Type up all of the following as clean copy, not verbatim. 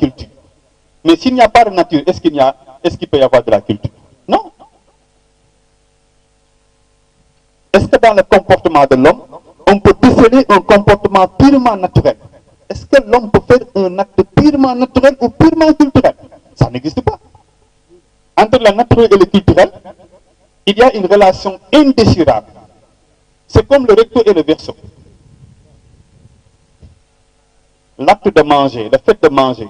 culture. Mais s'il n'y a pas de nature, est-ce qu'il peut y avoir de la culture? Non. Est-ce que dans le comportement de l'homme, on peut déceler un comportement purement naturel? Est-ce que l'homme peut faire un acte purement naturel ou purement culturel? Ça n'existe pas. Entre le naturel et le culturel, il y a une relation indéchirable. C'est comme le recto et le verso. L'acte de manger, le fait de manger,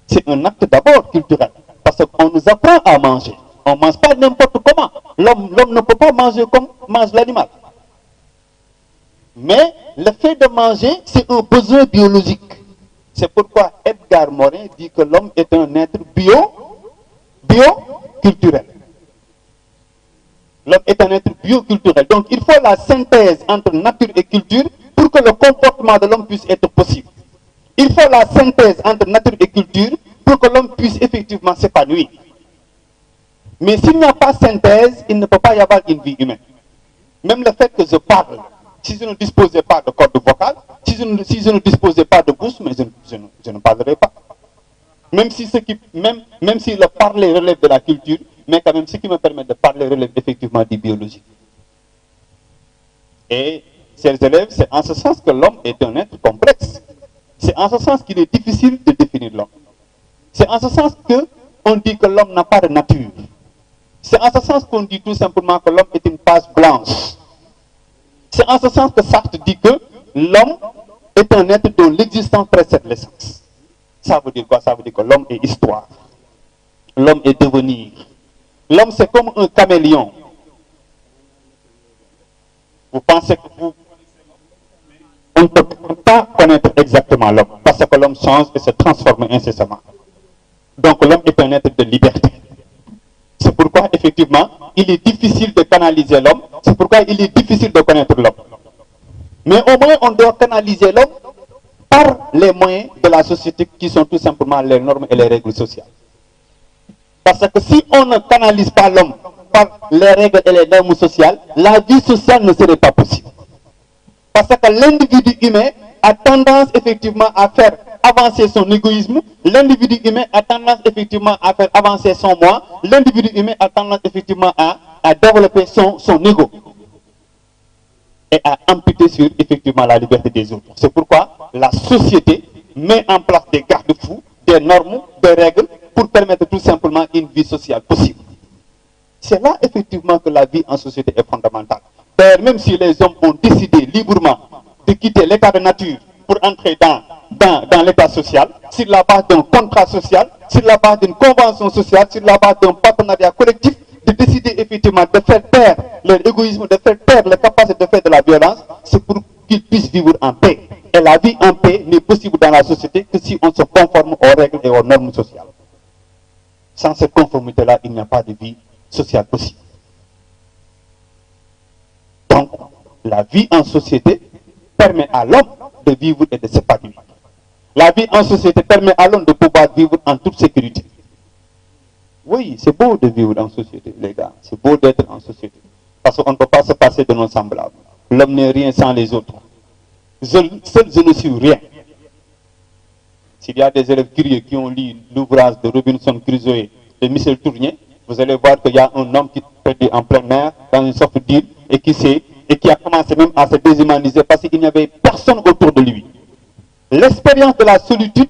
c'est un acte d'abord culturel. Parce qu'on nous apprend à manger. On ne mange pas n'importe comment. L'homme ne peut pas manger comme mange l'animal. Mais le fait de manger, c'est un besoin biologique. C'est pourquoi Edgar Morin dit que l'homme est un être bioculturel. L'homme est un être bioculturel. Donc il faut la synthèse entre nature et culture pour que le comportement de l'homme puisse être possible. Il faut la synthèse entre nature et culture pour que l'homme puisse effectivement s'épanouir. Mais s'il n'y a pas de synthèse, il ne peut pas y avoir une vie humaine. Même le fait que je parle, si je ne disposais pas de corde vocale, si je ne disposais pas de bouche, mais je ne parlerai pas. Même si le parler relève de la culture, mais quand même ce qui me permet de parler relève effectivement du biologique. Et, chers élèves, c'est en ce sens que l'homme est un être complexe. C'est en ce sens qu'il est difficile de définir l'homme. C'est en ce sens qu'on dit que l'homme n'a pas de nature. C'est en ce sens qu'on dit tout simplement que l'homme est une page blanche. C'est en ce sens que Sartre dit que l'homme est un être dont l'existence précède l'essence. Ça veut dire quoi? Ça veut dire que l'homme est histoire. L'homme est devenir. L'homme, c'est comme un caméléon. Vous pensez que on ne peut pas connaître exactement l'homme, parce que l'homme change et se transforme incessamment. Donc l'homme est un être de liberté. C'est pourquoi, effectivement, il est difficile de canaliser l'homme. C'est pourquoi il est difficile de connaître l'homme. Mais au moins, on doit canaliser l'homme par les moyens de la société qui sont tout simplement les normes et les règles sociales. Parce que si on ne canalise pas l'homme par les règles et les normes sociales, la vie sociale ne serait pas possible. Parce que l'individu humain a tendance effectivement à faire avancer son égoïsme, l'individu humain a tendance effectivement à faire avancer son moi, l'individu humain a tendance effectivement à développer son ego et à amputer sur effectivement la liberté des autres. C'est pourquoi la société met en place des garde-fous, des normes, des règles pour permettre tout simplement une vie sociale possible. C'est là effectivement que la vie en société est fondamentale. D'ailleurs, même si les hommes ont décidé librement de quitter l'état de nature pour entrer dans l'état social, sur la base d'un contrat social, sur la base d'une convention sociale, sur la base d'un partenariat collectif, de décider effectivement de faire taire leur égoïsme, de faire taire la capacité de faire de la violence, c'est pour qu'ils puissent vivre en paix. Et la vie en paix n'est possible dans la société que si on se conforme aux règles et aux normes sociales. Sans cette conformité-là, il n'y a pas de vie sociale possible. Donc, la vie en société permet à l'homme de vivre et de s'épanouir. La vie en société permet à l'homme de pouvoir vivre en toute sécurité. Oui, c'est beau de vivre en société, les gars. C'est beau d'être en société. Parce qu'on ne peut pas se passer de nos semblables. L'homme n'est rien sans les autres. Seul, je ne suis rien. S'il y a des élèves curieux qui ont lu l'ouvrage de Robinson Crusoe de Michel Tournier, vous allez voir qu'il y a un homme qui est perdu en plein mer, dans une sorte d'île, et qui a commencé même à se déshumaniser parce qu'il n'y avait personne autour de lui. L'expérience de la solitude,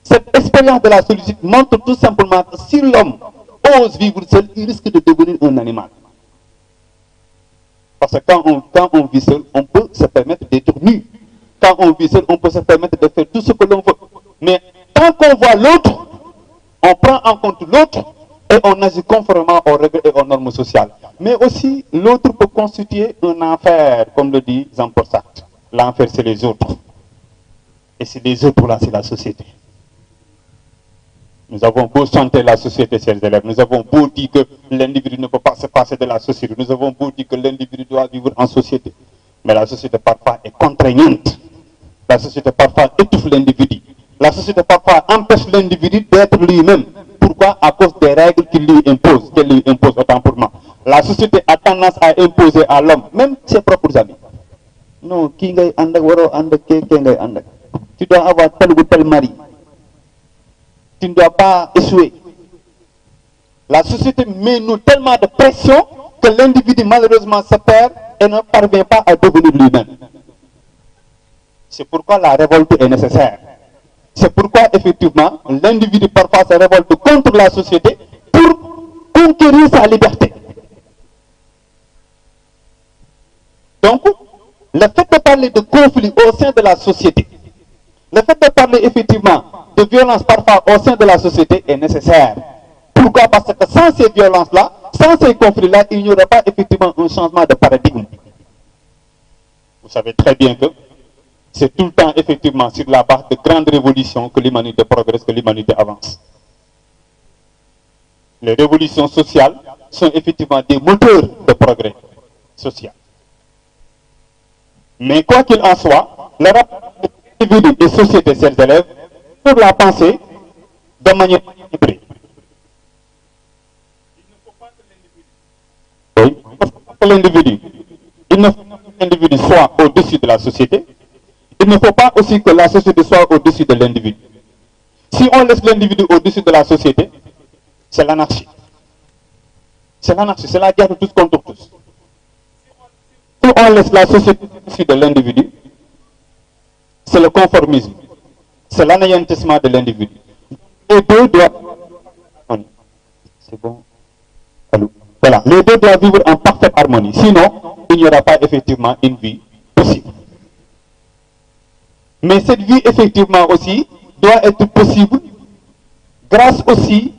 cette expérience de la solitude montre tout simplement que si l'homme ose vivre seul, il risque de devenir un animal. Parce que quand on vit seul, on peut se permettre d'être nu. Quand on vit seul, on peut se permettre de faire tout ce que l'on veut. Mais tant qu'on voit l'autre, on prend en compte l'autre et on agit conformément aux règles et aux normes sociales. Mais aussi, l'autre peut constituer un enfer, comme le dit Jean-Paul Sartre. L'enfer, c'est les autres. Et c'est les autres là, c'est la société. Nous avons beau chanter la société, chers élèves. Nous avons beau dire que l'individu ne peut pas se passer de la société. Nous avons beau dire que l'individu doit vivre en société. Mais la société parfois est contraignante. La société parfois étouffe l'individu. La société parfois empêche l'individu d'être lui-même. Pourquoi? À cause des règles qu'il lui impose, autant pour moi. La société a tendance à imposer à l'homme, même ses propres amis. Non, tu dois avoir tel ou tel mari. tu ne dois pas échouer. La société met nous tellement de pression que l'individu malheureusement se perd et ne parvient pas à devenir lui-même. C'est pourquoi la révolte est nécessaire. C'est pourquoi effectivement l'individu parfois se révolte contre la société pour conquérir sa liberté. Donc, le fait de parler de conflit au sein de la société, le fait de parler effectivement de violence parfois au sein de la société est nécessaire. Pourquoi? Parce que sans ces violences-là, sans ces conflits-là, il n'y aura pas effectivement un changement de paradigme. Vous savez très bien que c'est tout le temps effectivement sur la base de grandes révolutions que l'humanité progresse, que l'humanité avance. Les révolutions sociales sont effectivement des moteurs de progrès social. Mais quoi qu'il en soit, le rapport entre individus et société, chers élèves, pour la penser de manière équilibrée. Oui, l'individu, il ne faut pas que l'individu soit au-dessus de la société. Il ne faut pas aussi que la société soit au-dessus de l'individu. Si on laisse l'individu au-dessus de la société, c'est l'anarchie. C'est l'anarchie, c'est la guerre de tous contre tous. Si on laisse la société au-dessus de l'individu, c'est le conformisme. C'est l'anéantissement de l'individu. Les deux doivent... C'est bon. Voilà. Les deux doivent vivre en parfaite harmonie. Sinon, il n'y aura pas effectivement une vie possible. Mais cette vie, effectivement, aussi, doit être possible grâce aussi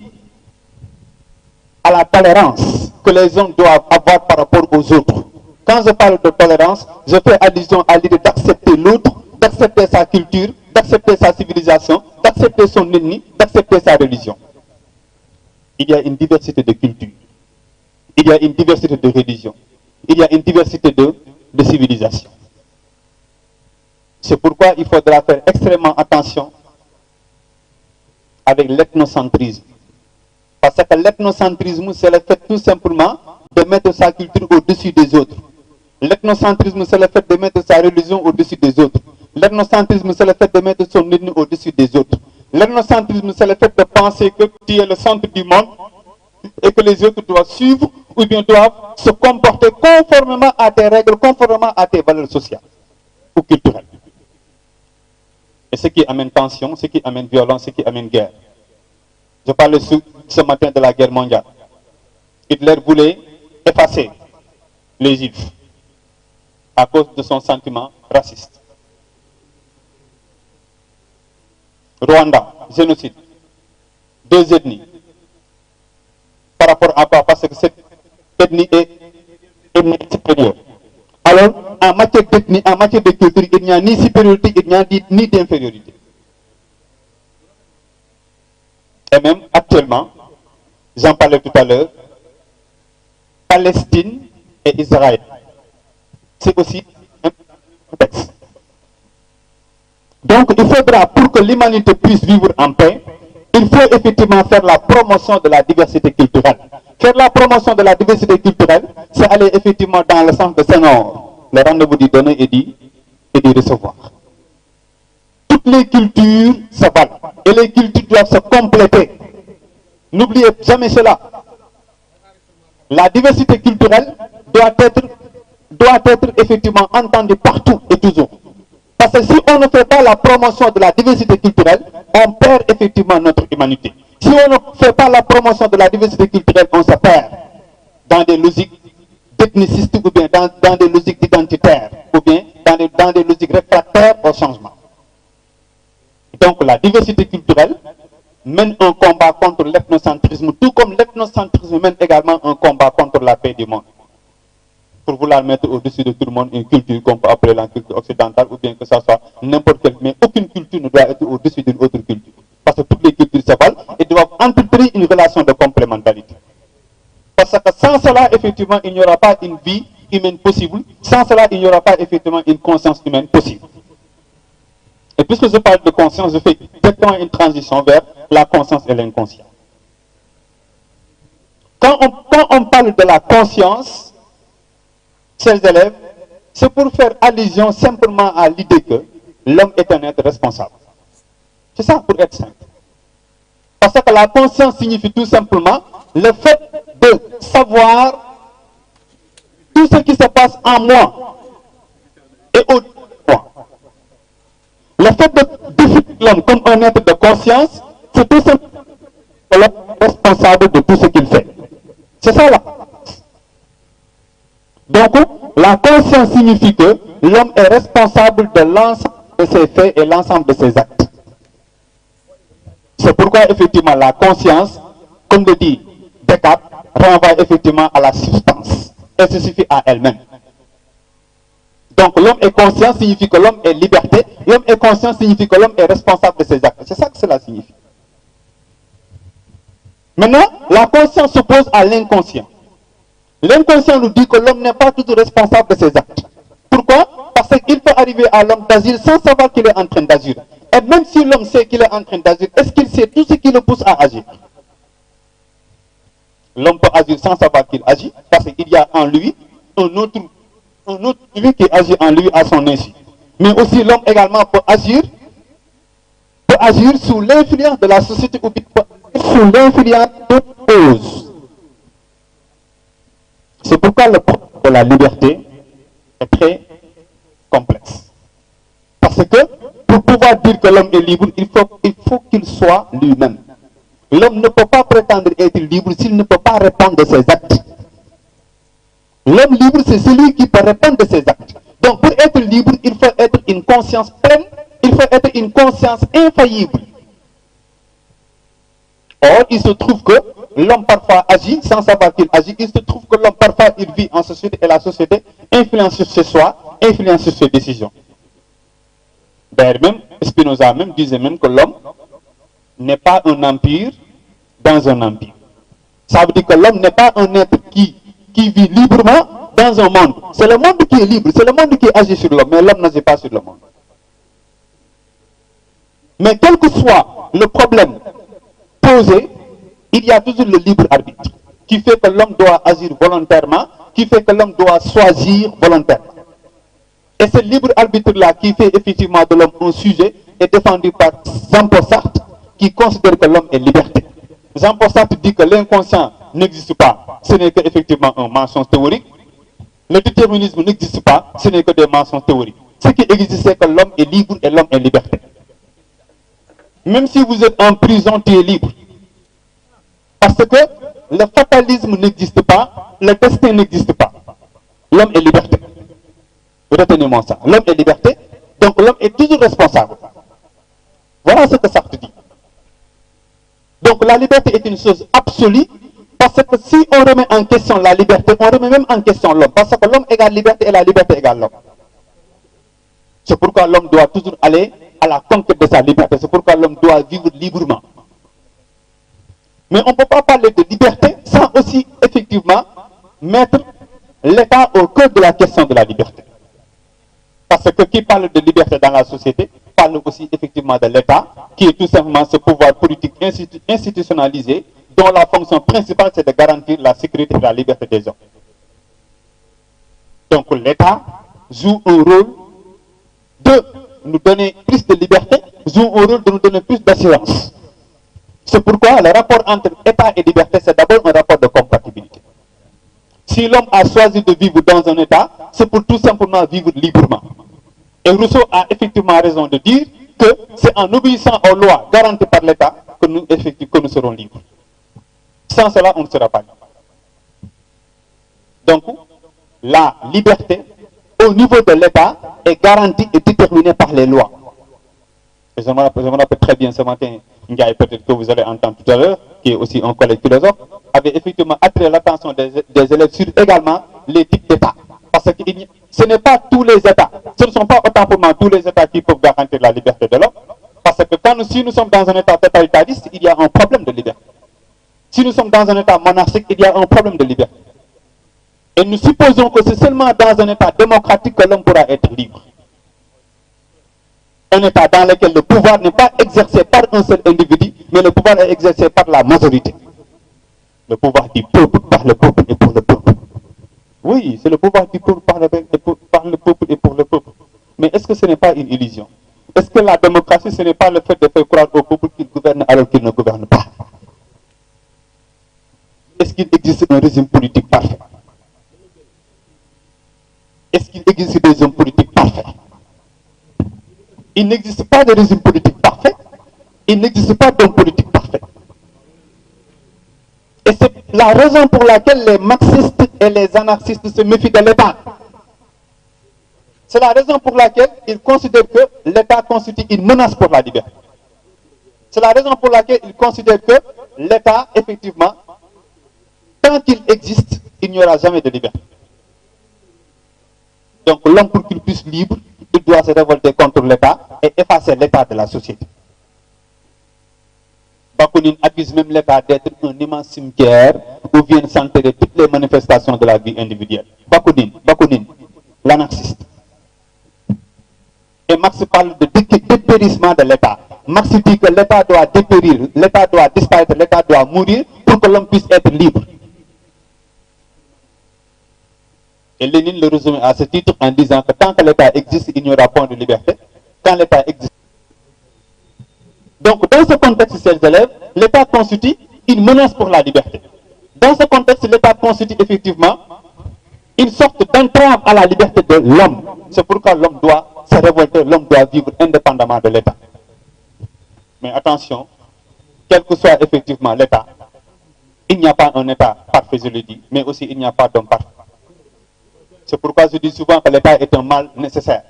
à la tolérance que les hommes doivent avoir par rapport aux autres. Quand je parle de tolérance, je fais allusion à l'idée d'accepter l'autre, d'accepter sa culture, d'accepter sa civilisation, d'accepter son ennemi, d'accepter sa religion. Il y a une diversité de cultures, il y a une diversité de religions, il y a une diversité de civilisations. C'est pourquoi il faudra faire extrêmement attention avec l'ethnocentrisme. Parce que l'ethnocentrisme, c'est le fait tout simplement de mettre sa culture au-dessus des autres. L'ethnocentrisme, c'est le fait de mettre sa religion au-dessus des autres. L'ethnocentrisme, c'est le fait de mettre son ennemi au-dessus des autres. L'ethnocentrisme, c'est le fait de penser que tu es le centre du monde et que les autres doivent suivre ou bien doivent se comporter conformément à tes règles, conformément à tes valeurs sociales ou culturelles. Et ce qui amène tension, ce qui amène violence, ce qui amène guerre. Je parlais ce matin de la guerre mondiale. Hitler voulait effacer les Juifs à cause de son sentiment raciste. Rwanda, génocide. 2 ethnies. Par rapport à quoi? Parce que cette ethnie est supérieure. Alors, en matière d'ethnie, en matière de culture, il n'y a ni supériorité, il n'y a ni d'infériorité. Et même actuellement, j'en parlais tout à l'heure, Palestine et Israël. C'est aussi un contexte. Donc, il faudra, pour que l'humanité puisse vivre en paix, il faut effectivement faire la promotion de la diversité culturelle. Faire la promotion de la diversité culturelle, c'est aller effectivement dans le sens de Senghor, le rendez-vous du donner et du recevoir. Toutes les cultures se valent et les cultures doivent se compléter. N'oubliez jamais cela. La diversité culturelle doit être effectivement entendue partout et toujours. Parce que si on ne fait pas la promotion de la diversité culturelle, on perd effectivement notre humanité. Si on ne fait pas la promotion de la diversité culturelle, on se perd dans des logiques d'ethnicistes ou bien dans des logiques identitaires ou bien dans des logiques réfractaires au changement. Donc la diversité culturelle mène un combat contre l'ethnocentrisme, tout comme l'ethnocentrisme mène également un combat contre la paix du monde. Pour vouloir mettre au-dessus de tout le monde une culture qu'on peut appeler la culture occidentale ou bien que ça soit n'importe quelle, mais aucune culture ne doit être au-dessus d'une autre culture. Parce que toutes les cultures se valent et doivent entretenir une relation de complémentarité. Parce que sans cela, effectivement, il n'y aura pas une vie humaine possible. Sans cela, il n'y aura pas effectivement une conscience humaine possible. Et puisque je parle de conscience, je fais directement une transition vers la conscience et l'inconscient. Quand on parle de la conscience, chers élèves, c'est pour faire allusion simplement à l'idée que l'homme est un être responsable. C'est ça pour être simple. Parce que la conscience signifie tout simplement le fait de savoir tout ce qui se passe en moi et au-delà de moi. Le fait de définir l'homme comme un être de conscience, c'est tout simplement l'homme responsable de tout ce qu'il fait. C'est ça là. Donc, la conscience signifie que l'homme est responsable de l'ensemble de ses faits et l'ensemble de ses actes. C'est pourquoi, effectivement, la conscience, comme le dit Descartes, renvoie effectivement à la substance. Elle se suffit à elle-même. Donc, l'homme est conscient signifie que l'homme est liberté. L'homme est conscient signifie que l'homme est responsable de ses actes. C'est ça que cela signifie. Maintenant, la conscience s'oppose à l'inconscient. L'inconscient nous dit que l'homme n'est pas toujours responsable de ses actes. Pourquoi? Parce qu'il peut arriver à l'homme d'agir sans savoir qu'il est en train d'agir. Et même si l'homme sait qu'il est en train d'agir, est-ce qu'il sait tout ce qui le pousse à agir? L'homme peut agir sans savoir qu'il agit, parce qu'il y a en lui un autre lui qui agit en lui à son insu. Mais aussi l'homme également peut agir sous l'influence de la société ou sous l'influence d'autres causes. C'est pourquoi le problème de la liberté est très complexe. Parce que pour pouvoir dire que l'homme est libre, il faut qu'il soit lui-même. L'homme ne peut pas prétendre être libre s'il ne peut pas répondre de ses actes. L'homme libre, c'est celui qui peut répondre de ses actes. Donc pour être libre, il faut être une conscience pleine, il faut être une conscience infaillible. Or, il se trouve que l'homme parfois agit sans savoir qu'il agit. Il se trouve que l'homme parfois il vit en société et la société influence sur ses choix, influence sur ses décisions. D'ailleurs même, Spinoza même disait même que l'homme n'est pas un empire dans un empire. Ça veut dire que l'homme n'est pas un être qui vit librement dans un monde. C'est le monde qui est libre, c'est le monde qui agit sur l'homme, mais l'homme n'agit pas sur le monde. Mais quel que soit le problème posé, il y a toujours le libre arbitre qui fait que l'homme doit agir volontairement, qui fait que l'homme doit choisir volontairement. Et ce libre arbitre-là qui fait effectivement de l'homme un sujet est défendu par Jean-Paul Sartre qui considère que l'homme est liberté. Jean-Paul Sartre dit que l'inconscient n'existe pas, ce n'est qu'effectivement un mensonge théorique. Le déterminisme n'existe pas, ce n'est que des mensonges théoriques. Ce qui existe, c'est que l'homme est libre et l'homme est liberté. Même si vous êtes en prison, tu es libre. Parce que le fatalisme n'existe pas, le destin n'existe pas. L'homme est liberté. Retenez-moi ça. L'homme est liberté, donc l'homme est toujours responsable. Voilà ce que Sartre dit. Donc la liberté est une chose absolue, parce que si on remet en question la liberté, on remet même en question l'homme. Parce que l'homme égale liberté et la liberté égale l'homme. C'est pourquoi l'homme doit toujours aller à la conquête de sa liberté. C'est pourquoi l'homme doit vivre librement. Mais on ne peut pas parler de liberté sans aussi effectivement mettre l'État au cœur de la question de la liberté. Parce que qui parle de liberté dans la société parle aussi effectivement de l'État, qui est tout simplement ce pouvoir politique institutionnalisé dont la fonction principale c'est de garantir la sécurité et la liberté des hommes. Donc l'État joue un rôle de nous donner plus de liberté, joue un rôle de nous donner plus d'assurance. C'est pourquoi le rapport entre État et liberté, c'est d'abord un rapport de compatibilité. Si l'homme a choisi de vivre dans un État, c'est pour tout simplement vivre librement. Et Rousseau a effectivement raison de dire que c'est en obéissant aux lois garanties par l'État que nous serons libres. Sans cela, on ne sera pas libre. Donc, la liberté au niveau de l'État est garantie et déterminée par les lois. Et je me rappelle très bien ce matin, Ndiaye, peut-être que vous allez entendre tout à l'heure, qui est aussi un collègue philosophe, avait effectivement attiré l'attention des élèves sur également les types d'État. Parce que ce n'est pas tous les États, ce ne sont pas autant pour moi tous les États qui peuvent garantir la liberté de l'homme. Parce que si nous sommes dans un État totalitariste, il y a un problème de liberté. Si nous sommes dans un État monarchique, il y a un problème de liberté. Et nous supposons que c'est seulement dans un État démocratique que l'homme pourra être libre. Un État dans lequel le pouvoir n'est pas exercé par un seul individu, mais le pouvoir est exercé par la majorité. Le pouvoir du peuple, par le peuple et pour le peuple. Oui, c'est le pouvoir du peuple par le peuple et pour le peuple. Mais est-ce que ce n'est pas une illusion? Est-ce que la démocratie, ce n'est pas le fait de faire croire au peuple qu'il gouverne alors qu'il ne gouverne pas? est-ce qu'il existe un régime politique parfait? Est-ce qu'il existe des hommes politiques parfaits? Il n'existe pas de régime politique parfait, il n'existe pas d'homme politique parfait. Et c'est la raison pour laquelle les marxistes et les anarchistes se méfient de l'État. C'est la raison pour laquelle ils considèrent que l'État constitue une menace pour la liberté. C'est la raison pour laquelle ils considèrent que l'État, effectivement, tant qu'il existe, il n'y aura jamais de liberté. Donc l'homme, pour qu'il puisse libre, il doit se révolter contre l'État et effacer l'État de la société. Bakounine accuse même l'État d'être un immense cimetière où viennent s'enterrer toutes les manifestations de la vie individuelle. Bakounine, l'anarchiste. Et Marx parle de dépérissement de l'État. Marx dit que l'État doit dépérir, l'État doit disparaître, l'État doit mourir pour que l'homme puisse être libre. Et Lénine le résume à ce titre en disant que tant que l'État existe, il n'y aura point de liberté. Quand l'État existe. Donc, dans ce contexte, chers élèves, l'État constitue une menace pour la liberté. Dans ce contexte, l'État constitue effectivement une sorte d'entrave à la liberté de l'homme. C'est pourquoi l'homme doit se révolter, l'homme doit vivre indépendamment de l'État. Mais attention, quel que soit effectivement l'État, il n'y a pas un État parfait, je le dis, mais aussi il n'y a pas d'homme parfait. C'est pourquoi je dis souvent que l'État est un mal nécessaire.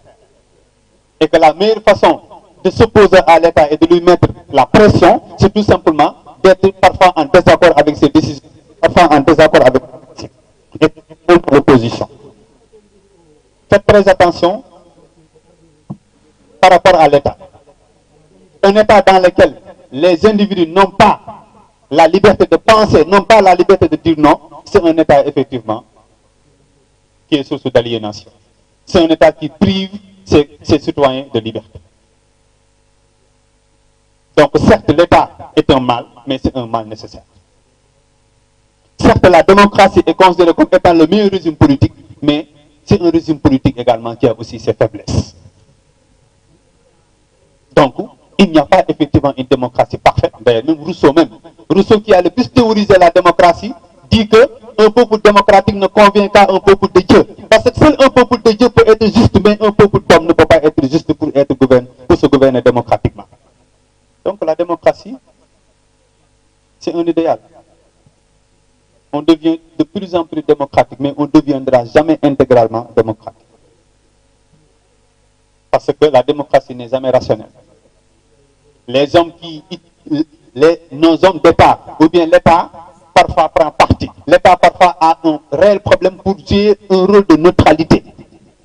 Et que la meilleure façon de s'opposer à l'État et de lui mettre la pression, c'est tout simplement d'être parfois en désaccord avec ses décisions, parfois en désaccord avec l'opposition. Faites très attention par rapport à l'État. Un État dans lequel les individus n'ont pas la liberté de penser, n'ont pas la liberté de dire non, c'est un État effectivement qui est source d'aliénation. C'est un État qui prive ses citoyens de liberté. Donc certes, l'État est un mal, mais c'est un mal nécessaire. Certes, la démocratie est considérée comme étant le meilleur régime politique, mais c'est un régime politique également qui a aussi ses faiblesses. Donc, il n'y a pas effectivement une démocratie parfaite. D'ailleurs, même Rousseau qui a le plus théorisé la démocratie, dit qu'un peuple démocratique ne convient qu'à un peuple de Dieu. Parce que seul un peuple de Dieu peut être juste, mais un peuple d'homme ne peut pas être juste pour se gouverner démocratiquement. Donc la démocratie, c'est un idéal. On devient de plus en plus démocratique, mais on ne deviendra jamais intégralement démocratique. Parce que la démocratie n'est jamais rationnelle. Les hommes nos hommes d'État, ou bien l'État, parfois prend parti. L'État parfois a un réel problème pour jouer un rôle de neutralité.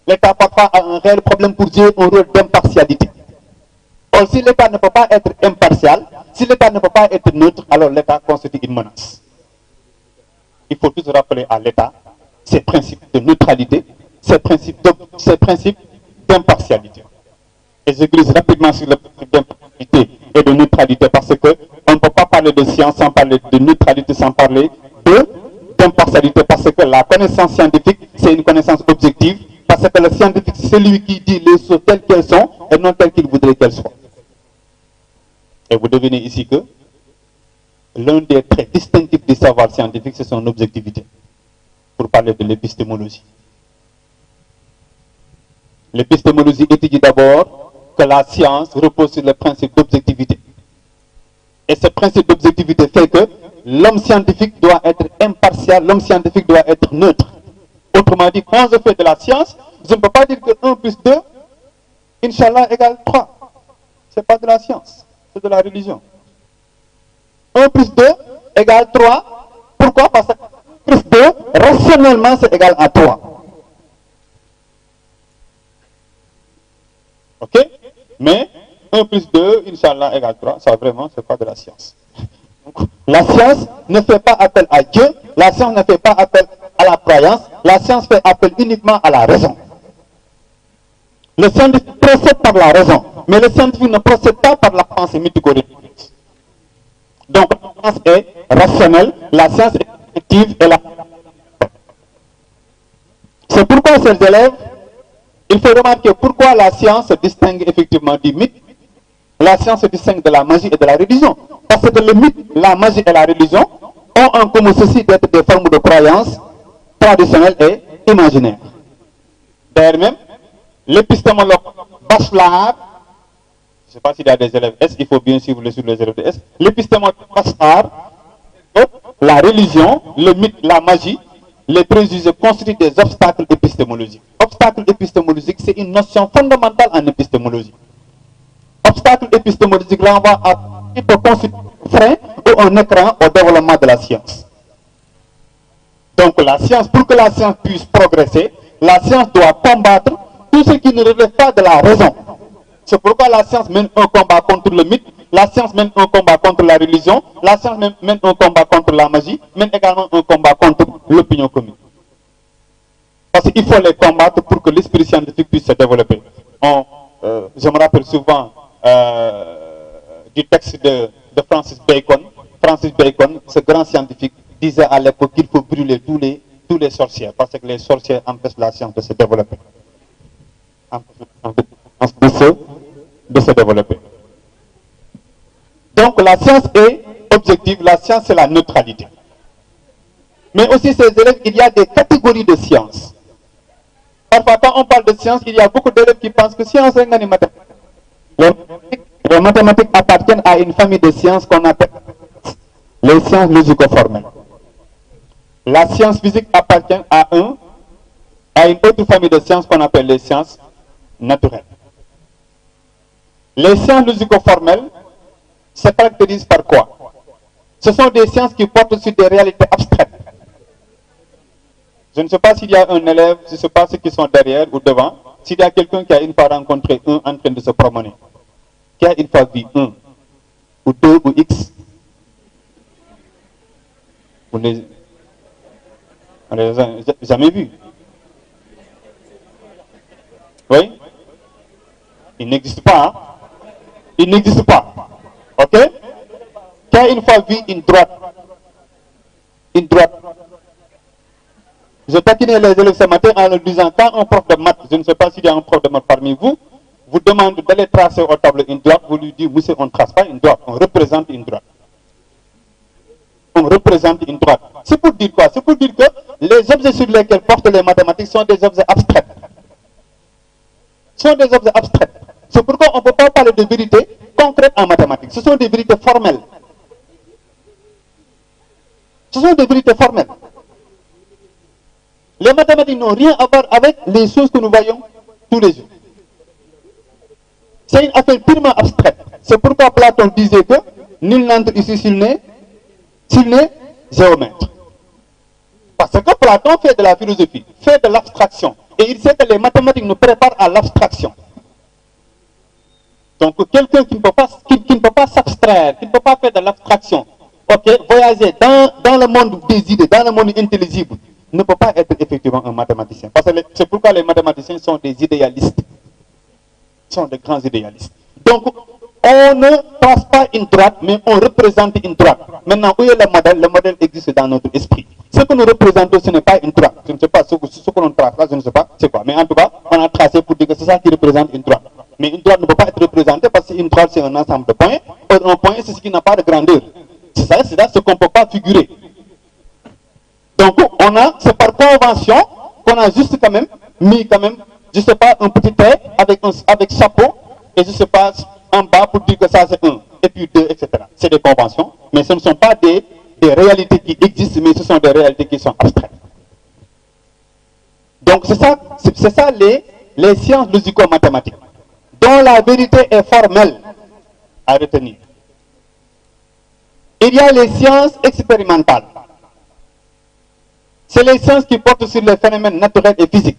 L'État parfois a un réel problème pour jouer un rôle d'impartialité. Or, si l'État ne peut pas être impartial, si l'État ne peut pas être neutre, alors l'État constitue une menace. Il faut toujours rappeler à l'État ses principes de neutralité, ses principes d'impartialité. Et je glisse rapidement sur le principe d'impartialité et de neutralité parce qu'on ne peut pas parler de science sans parler de neutralité, sans parler d'impartialité, parce que la connaissance scientifique, c'est une connaissance objective, parce que le scientifique, c'est celui qui dit les choses telles qu'elles sont et non telles qu'il voudrait qu'elles soient. Et vous devinez ici que l'un des traits distinctifs du savoir scientifique, c'est son objectivité, pour parler de l'épistémologie. L'épistémologie étudie d'abord que la science repose sur le principe d'objectivité. Et ce principe d'objectivité fait que l'homme scientifique doit être impartial, l'homme scientifique doit être neutre. Autrement dit, quand je fais de la science, je ne peux pas dire que 1 plus 2, Inch'Allah, égale 3. Ce n'est pas de la science, c'est de la religion. 1 plus 2 égale 3. Pourquoi? Parce que 1 plus 2, rationnellement, c'est égal à 3. Ok? Mais 1 plus 2, Inch'Allah, égale 3. Ça, vraiment, c'est pas de la science. Donc, la science ne fait pas appel à Dieu. La science ne fait pas appel à la croyance. La science fait appel uniquement à la raison. Le scientifique procède par la raison. Mais le scientifique ne procède pas par la pensée mythico-religieuse. Donc, la science est rationnelle. La science est objective et la... C'est pourquoi, chers élèves, il faut remarquer pourquoi la science se distingue effectivement du mythe. La science se distingue de la magie et de la religion. Parce que le mythe, la magie et la religion ont en commun ceci d'être des formes de croyances traditionnelles et imaginaires. D'ailleurs même, l'épistémologue Bachelard, je ne sais pas s'il y a des élèves S, il faut bien suivre les élèves de S, l'épistémologue Bachelard, la religion, le mythe, la magie, les préjugés constituent des obstacles épistémologiques. Obstacle épistémologique, c'est une notion fondamentale en épistémologie. Obstacle épistémologique renvoie à ce qui peut constituer un frein ou un écran au développement de la science. Donc la science, pour que la science puisse progresser, la science doit combattre tout ce qui ne relève pas de la raison. C'est pourquoi la science mène un combat contre le mythe, la science mène un combat contre la religion, la science mène un combat contre la magie, mène également un combat contre l'opinion commune. Parce qu'il faut les combattre pour que l'esprit scientifique puisse se développer. Je me rappelle souvent du texte de Francis Bacon. Francis Bacon, ce grand scientifique, disait à l'époque qu'il faut brûler tous les sorciers, parce que les sorciers empêchent la science de se développer. De se développer. Donc la science est objective, la science c'est la neutralité. Mais aussi ces élèves, il y a des catégories de sciences. Parfois quand on parle de science, il y a beaucoup d'élèves qui pensent que science est une mathématique. Les mathématiques appartiennent à une famille de sciences qu'on appelle les sciences logico-formelles. La science physique appartient à une autre famille de sciences qu'on appelle les sciences naturelles. Les sciences logico-formelles se caractérisent par quoi? Ce sont des sciences qui portent sur des réalités abstraites. Je ne sais pas s'il y a un élève, je ne sais pas ceux qui sont derrière ou devant, s'il y a quelqu'un qui a une fois rencontré un en train de se promener, qui a une fois vu un, ou deux, ou X. On les a jamais vus. Oui? Il n'existe pas. Hein? Il n'existe pas. Ok? Qui a une fois vu une droite? Une droite. Je taquinais les élèves ce matin en leur disant, quand un prof de maths, je ne sais pas s'il y a un prof de maths parmi vous, vous demande d'aller tracer au tableau une droite, vous lui dites, monsieur, on ne trace pas une droite, on représente une droite. On représente une droite. C'est pour dire quoi? C'est pour dire que les objets sur lesquels portent les mathématiques sont des objets abstraits. Ce sont des objets abstraits. C'est pourquoi on ne peut pas parler de vérité concrète en mathématiques. Ce sont des vérités formelles. Ce sont des vérités formelles. Les mathématiques n'ont rien à voir avec les choses que nous voyons tous les jours. C'est une affaire purement abstraite. C'est pourquoi Platon disait que nul n'entre ici s'il n'est géomètre. Parce que Platon fait de la philosophie, fait de l'abstraction. Et il sait que les mathématiques nous préparent à l'abstraction. Donc quelqu'un qui ne peut pas s'abstraire, qui ne peut pas faire de l'abstraction, voyager dans le monde des idées, dans le monde intelligible, ne peut pas être effectivement un mathématicien. Parce que c'est pourquoi les mathématiciens sont des idéalistes. Ils sont des grands idéalistes. Donc, on ne trace pas une droite, mais on représente une droite. Maintenant, où est le modèle? Le modèle existe dans notre esprit. Ce que nous représentons, ce n'est pas une droite. Je ne sais pas ce que l'on trace là, je ne sais pas c'est quoi. Mais en tout cas, on a tracé pour dire que c'est ça qui représente une droite. Mais une droite ne peut pas être représentée parce qu'une droite, c'est un ensemble de points. Or, un point, c'est ce qui n'a pas de grandeur. C'est ça, ce qu'on ne peut pas figurer. Donc, c'est par convention qu'on a juste quand même mis je ne sais pas, un petit trait avec chapeau, et je ne sais pas, en bas pour dire que ça c'est 1, et puis 2, etc. C'est des conventions, mais ce ne sont pas des réalités qui existent, mais ce sont des réalités qui sont abstraites. Donc c'est ça les sciences logico-mathématiques, dont la vérité est formelle à retenir. Il y a les sciences expérimentales. C'est les sciences qui portent sur les phénomènes naturels et physiques.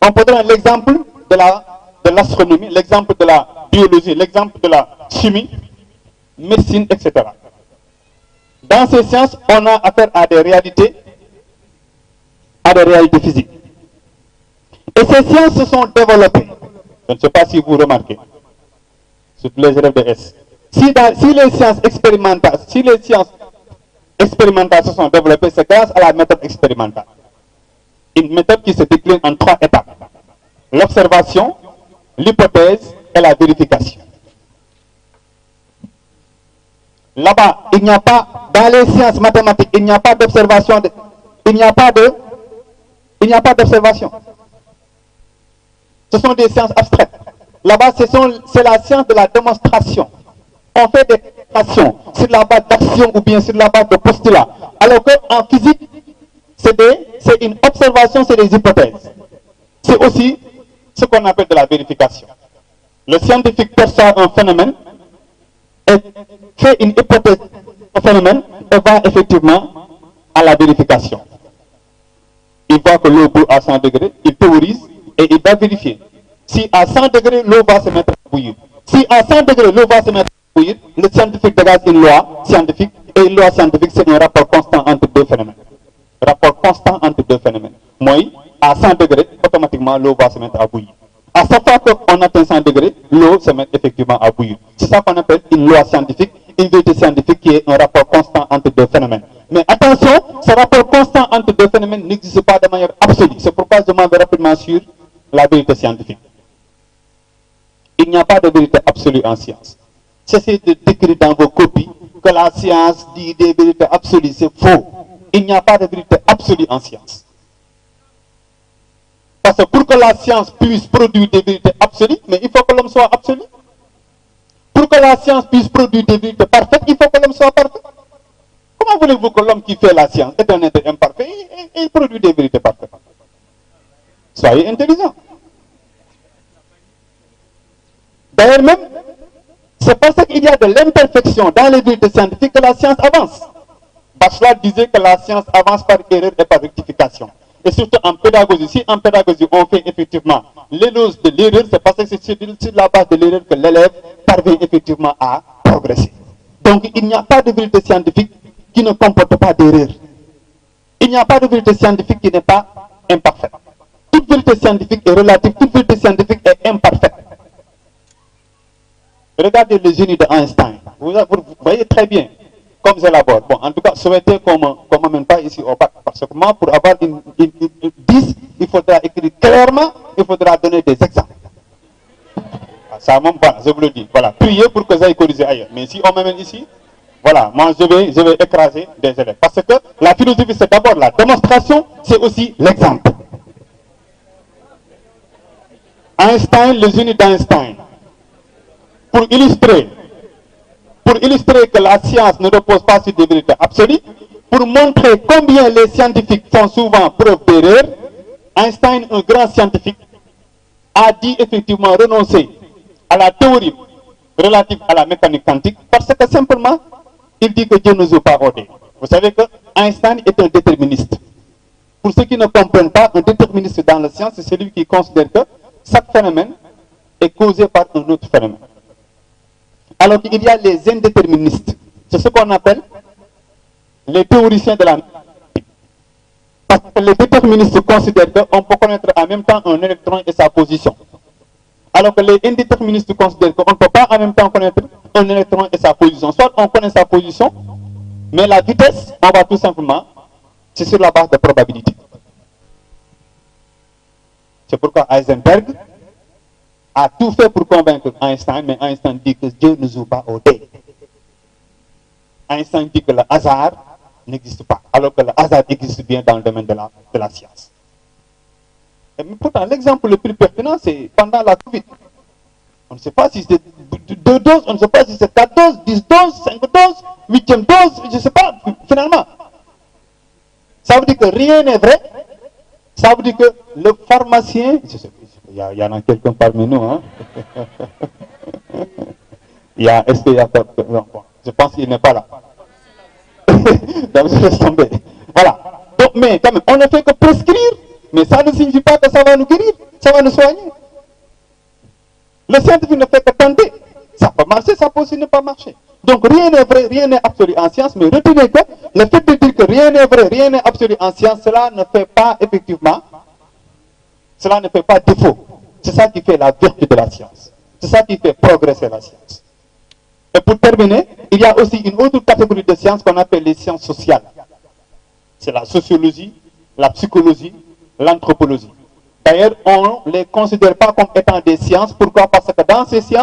On peut donner l'exemple de l'astronomie, l'exemple de la biologie, l'exemple de la chimie, médecine, etc. Dans ces sciences, on a affaire à des réalités physiques. Et ces sciences se sont développées. Je ne sais pas si vous remarquez, surtout les élèves de S. Si les sciences expérimentales se sont développées, c'est grâce à la méthode expérimentale. Une méthode qui se décline en 3 étapes. L'observation, l'hypothèse et la vérification. Là-bas, il n'y a pas, dans les sciences mathématiques, il n'y a pas d'observation, il n'y a pas d'observation. Ce sont des sciences abstraites. Là-bas, c'est la science de la démonstration. On fait des démonstrations sur la base d'action ou bien sur la base de postulats. Alors qu'en physique, c'est une observation, c'est des hypothèses. C'est aussi ce qu'on appelle de la vérification. Le scientifique perçoit un phénomène et fait une hypothèse au phénomène et va effectivement à la vérification. Il voit que l'eau bout à 100 degrés, il théorise et il va vérifier. Si à 100 degrés, l'eau va se mettre à bouillir. Si à 100 degrés, l'eau va se mettre à bouillir, le scientifique dégage une loi scientifique, et une loi scientifique, c'est un rapport constant entre deux phénomènes. Rapport constant entre deux phénomènes. Moi, à 100 degrés, automatiquement, l'eau va se mettre à bouillir. À chaque fois qu'on atteint 100 degrés, l'eau se met effectivement à bouillir. C'est ça qu'on appelle une loi scientifique, une vérité scientifique qui est un rapport constant entre deux phénomènes. Mais attention, ce rapport constant entre deux phénomènes n'existe pas de manière absolue. C'est pourquoi je m'en vais rapidement sur la vérité scientifique. Il n'y a pas de vérité absolue en science. Cessez de décrire dans vos copies que la science dit des vérités absolues, c'est faux. Il n'y a pas de vérité absolue en science. Parce que pour que la science puisse produire des vérités absolues, mais il faut que l'homme soit absolu. Pour que la science puisse produire des vérités parfaites, il faut que l'homme soit parfait. Comment voulez-vous que l'homme qui fait la science est un être imparfait et il produit des vérités parfaites? Soyez intelligent. D'ailleurs même, c'est parce qu'il y a de l'imperfection dans les vérités scientifiques que la science avance. Bachelard disait que la science avance par erreur et par rectification. Et surtout en pédagogie, si en pédagogie on fait effectivement l'éloge de l'erreur, c'est parce que c'est sur la base de l'erreur que l'élève parvient effectivement à progresser. Donc il n'y a pas de vérité scientifique qui ne comporte pas d'erreur. Il n'y a pas de vérité scientifique qui n'est pas imparfaite. Toute vérité scientifique est relative, toute vérité scientifique est imparfaite. Regardez le génie d'Einstein. Vous voyez très bien comme j'élabore. Bon, en tout cas, souhaitez qu'on ne m'amène pas ici au bac. Parce que moi, pour avoir une 10, il faudra écrire clairement, il faudra donner des exemples. Ça même pas, je vous le dis. Voilà, priez pour que j'aille corriger ailleurs. Mais si on m'amène ici, voilà, moi je vais écraser des élèves. Parce que la philosophie, c'est d'abord la démonstration, c'est aussi l'exemple. Einstein, le génie d'Einstein. Pour illustrer que la science ne repose pas sur des vérités absolues, pour montrer combien les scientifiques font souvent preuve d'erreur, Einstein, un grand scientifique, a dit effectivement renoncer à la théorie relative à la mécanique quantique parce que simplement, il dit que Dieu ne joue pas au dé. Vous savez que Einstein est un déterministe. Pour ceux qui ne comprennent pas, un déterministe dans la science, c'est celui qui considère que chaque phénomène est causé par un autre phénomène. Alors qu'il y a les indéterministes. C'est ce qu'on appelle les théoriciens de la mathématique. Parce que les déterministes considèrent qu'on peut connaître en même temps un électron et sa position. Alors que les indéterministes considèrent qu'on ne peut pas en même temps connaître un électron et sa position. Soit on connaît sa position, mais la vitesse, on va tout simplement, c'est sur la base de probabilité. C'est pourquoi Heisenberg a tout fait pour convaincre Einstein, mais Einstein dit que Dieu ne joue pas au dé. Einstein dit que le hasard n'existe pas, alors que le hasard existe bien dans le domaine de la science. Et pourtant, l'exemple le plus pertinent, c'est pendant la Covid. On ne sait pas si c'est 2 doses, on ne sait pas si c'est 4 doses, 10 doses, 5 doses, 8e dose, je ne sais pas, finalement. Ça veut dire que rien n'est vrai. Ça veut dire que le pharmacien, il y en a quelqu'un parmi nous, hein? Est-ce qu'il y a quelqu'un? Je pense qu'il n'est pas là. Donc je laisse tomber. Voilà. Donc, mais quand même, on ne fait que prescrire, mais ça ne signifie pas que ça va nous guérir, ça va nous soigner. Le scientifique ne fait que tenter. Ça peut marcher, ça peut aussi ne pas marcher. Donc rien n'est vrai, rien n'est absolu en science, mais retenez que le fait de dire que rien n'est vrai, rien n'est absolu en science, cela ne fait pas effectivement, cela ne fait pas défaut. C'est ça qui fait la vertu de la science. C'est ça qui fait progresser la science. Et pour terminer, il y a aussi une autre catégorie de sciences qu'on appelle les sciences sociales. C'est la sociologie, la psychologie, l'anthropologie. D'ailleurs, on ne les considère pas comme étant des sciences. Pourquoi? Parce que dans ces sciences,